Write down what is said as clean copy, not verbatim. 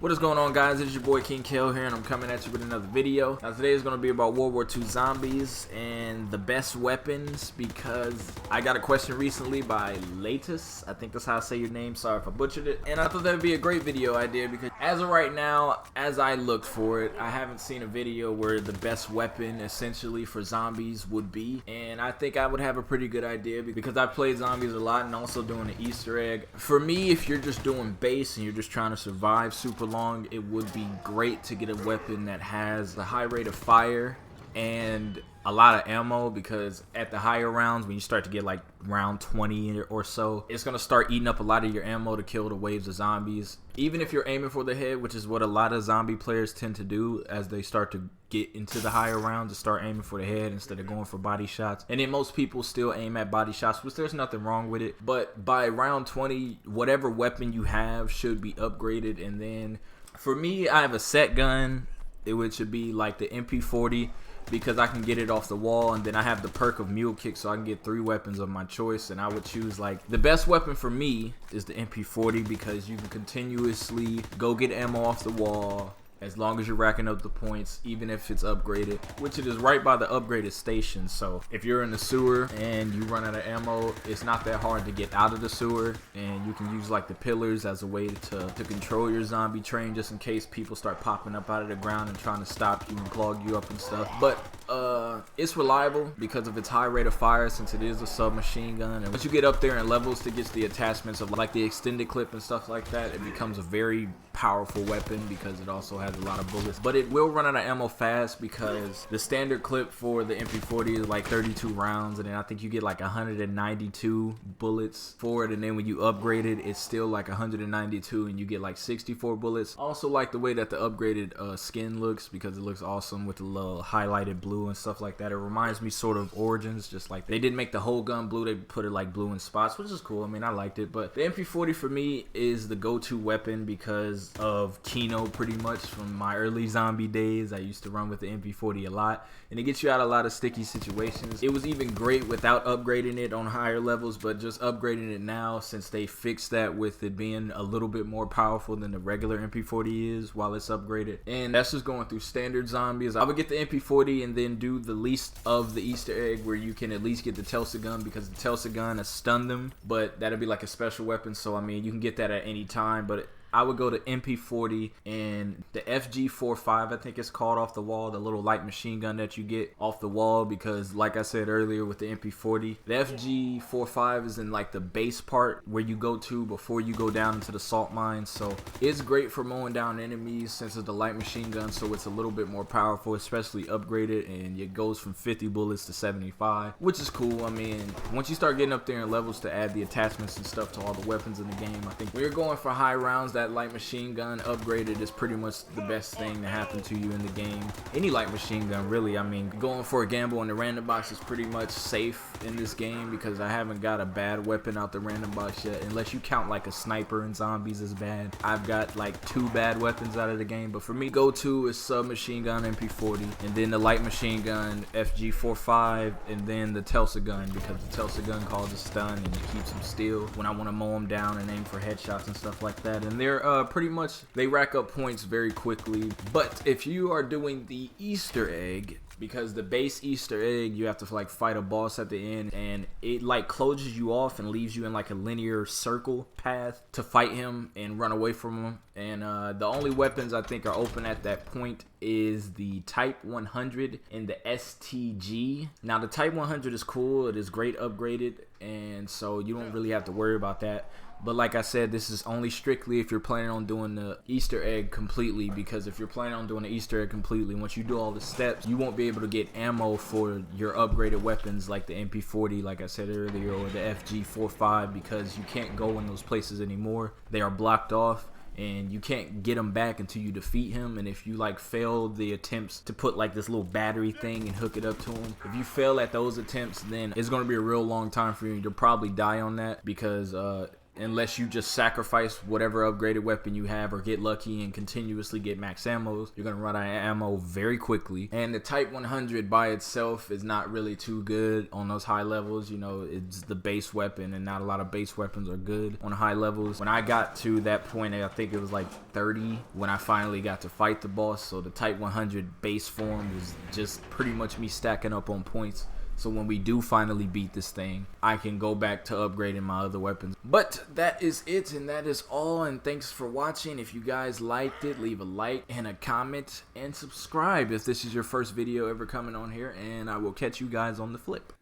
What is going on, guys? It's your boy King Kill here, and I'm coming at you with another video. Now today is going to be about World War II zombies and the best weapons, because I got a question recently by Latus. I think that's how I say your name. Sorry if I butchered it. And I thought that would be a great video idea because as of right now, as I looked for it, I haven't seen a video where the best weapon essentially for zombies would be. And I think I would have a pretty good idea because I played zombies a lot and also doing an Easter egg. For me, if you're just doing base and you're just trying to survive super long, it would be great to get a weapon that has a high rate of fire and a lot of ammo, because at the higher rounds, when you start to get like round 20 or so, it's going to start eating up a lot of your ammo to kill the waves of zombies. Even if you're aiming for the head, which is what a lot of zombie players tend to do as they start to get into the higher rounds, to start aiming for the head instead of going for body shots. And then most people still aim at body shots, which there's nothing wrong with it. But by round 20, whatever weapon you have should be upgraded. And then for me, I have a set gun, which should be like the MP40, because I can get it off the wall, and then I have the perk of mule kick, so I can get 3 weapons of my choice. And I would choose, like, the best weapon for me is the MP40, because you can continuously go get ammo off the wall as long as you're racking up the points, even if it's upgraded, which it is right by the upgraded station. So if you're in the sewer and you run out of ammo, it's not that hard to get out of the sewer, and you can use like the pillars as a way to control your zombie train, just in case people start popping up out of the ground and trying to stop you and clog you up and stuff. But it's reliable because of its high rate of fire, since it is a submachine gun. And once you get up there in levels to get the attachments of like the extended clip and stuff like that, it becomes a very powerful weapon because it also has a lot of bullets. But it will run out of ammo fast, because the standard clip for the MP40 is like 32 rounds, and then I think you get like 192 bullets for it. And then when you upgrade it, it's still like 192 and you get like 64 bullets. I also like the way that the upgraded skin looks, because it looks awesome with the little highlighted blue and stuff like that. It reminds me sort of Origins, just like they didn't make the whole gun blue, they put it like blue in spots, which is cool. I mean, I liked it. But the MP40 for me is the go-to weapon because of Kino, pretty much. From my early zombie days, I used to run with the MP40 a lot, and it gets you out a lot of sticky situations. It was even great without upgrading it on higher levels, but just upgrading it now, since they fixed that with it being a little bit more powerful than the regular MP40 is while it's upgraded. And that's just going through standard zombies. I would get the MP40 and then do the least of the Easter egg, where you can at least get the Tulsa gun, because the Tulsa gun has stunned them, but that'll be like a special weapon. So I mean, you can get that at any time. But I would go to MP40 and the FG45, I think it's called, off the wall, the little light machine gun that you get off the wall, because like I said earlier with the MP40, the FG45 is in like the base part where you go to before you go down into the salt mine. So it's great for mowing down enemies, since it's the light machine gun, so it's a little bit more powerful, especially upgraded, and it goes from 50 bullets to 75, which is cool. I mean, once you start getting up there in levels to add the attachments and stuff to all the weapons in the game, I think when you're going for high rounds, that light machine gun upgraded is pretty much the best thing to happen to you in the game. Any light machine gun, really. I mean, going for a gamble in the random box is pretty much safe in this game, because I haven't got a bad weapon out the random box yet, unless you count like a sniper in zombies as bad. I've got like 2 bad weapons out of the game, but for me, go-to is submachine gun MP40, and then the light machine gun FG45, and then the Tulsa gun, because the Tulsa gun causes stun and it keeps them still when I want to mow them down and aim for headshots and stuff like that. And they're pretty much, they rack up points very quickly. But if you are doing the Easter egg, because the base Easter egg, you have to like fight a boss at the end, and it like closes you off and leaves you in like a linear circle path to fight him and run away from him. And the only weapons I think are open at that point is the Type 100 and the STG. Now the Type 100 is cool, it is great upgraded, and so you don't really have to worry about that. But like I said, this is only strictly if you're planning on doing the Easter egg completely, because if you're planning on doing the Easter egg completely, once you do all the steps, you won't be able to get ammo for your upgraded weapons like the MP40, like I said earlier, or the FG45, because you can't go in those places anymore. They are blocked off, and you can't get him back until you defeat him. And if you like fail the attempts to put like this little battery thing and hook it up to him, if you fail at those attempts, then it's going to be a real long time for you. You'll probably die on that, because unless you just sacrifice whatever upgraded weapon you have or get lucky and continuously get max ammos, you're gonna run out of ammo very quickly. And the Type 100 by itself is not really too good on those high levels. You know, it's the base weapon, and not a lot of base weapons are good on high levels. When I got to that point, I think it was like 30 when I finally got to fight the boss. So the Type 100 base form was just pretty much me stacking up on points. So when we do finally beat this thing, I can go back to upgrading my other weapons. But that is it, and that is all, and thanks for watching. If you guys liked it, leave a like and a comment, and subscribe if this is your first video ever coming on here, and I will catch you guys on the flip.